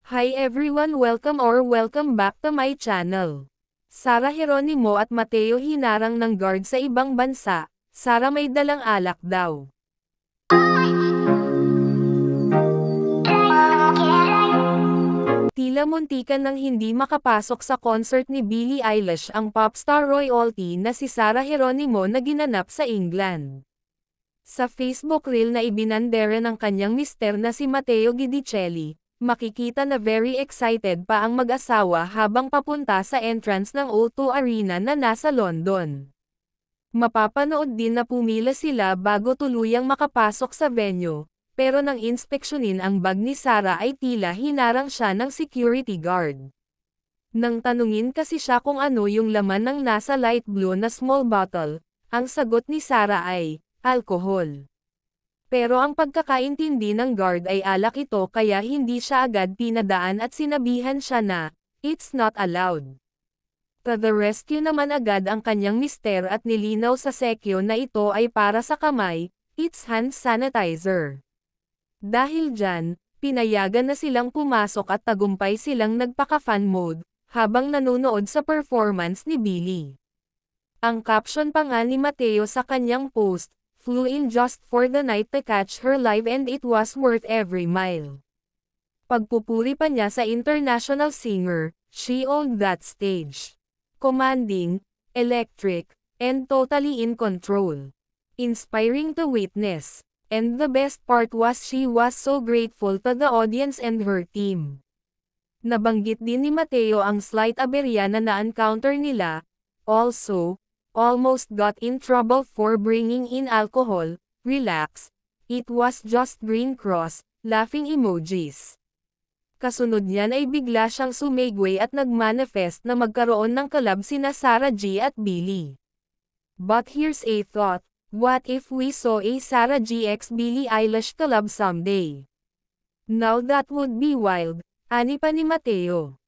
Hi everyone, welcome back to my channel. Sara Geronimo at Mateo hinarang ng guard sa ibang bansa. Sara may dalang alak daw. Tila muntikan nang hindi makapasok sa concert ni Billie Eilish ang popstar royalty na si Sara Geronimo na ginanap sa England. Sa Facebook reel na ibinandera ng kanyang mister na si Matteo Guidicelli, makikita na very excited pa ang mag-asawa habang papunta sa entrance ng O2 Arena na nasa London. Mapapanood din na pumila sila bago tuluyang makapasok sa venue, pero nang inspeksyonin ang bag ni Sara ay tila hinarang siya ng security guard. Nang tanungin kasi siya kung ano yung laman ng nasa light blue na small bottle, ang sagot ni Sara ay, alcohol. Pero ang pagkakaintindi ng guard ay alak ito kaya hindi siya agad pinadaan at sinabihan siya na, it's not allowed. To the rescue naman agad ang kanyang mister at nilinaw sa sekyo na ito ay para sa kamay, it's hand sanitizer. Dahil dyan, pinayagan na silang pumasok at tagumpay silang nagpaka-fan mode, habang nanonood sa performance ni Billie. Ang caption pa nga ni Mateo sa kanyang post, flew in just for the night to catch her live and it was worth every mile. Pagpupuri pa niya sa international singer, she owned that stage. Commanding, electric, and totally in control. Inspiring to witness. And the best part was she was so grateful to the audience and her team. Nabanggit din ni Mateo ang slight aberya na na-encounter nila. Also, almost got in trouble for bringing in alcohol. Relax. It was just green cross, laughing emojis. Kasunod niyan ay bigla siyang sumegway at nagmanifest na magkaroon ng collab sina Sarah G at Billie. But here's a thought, what if we saw a Sarah G x Billie Eilish collab someday? Now that would be wild, ani pa ni Mateo.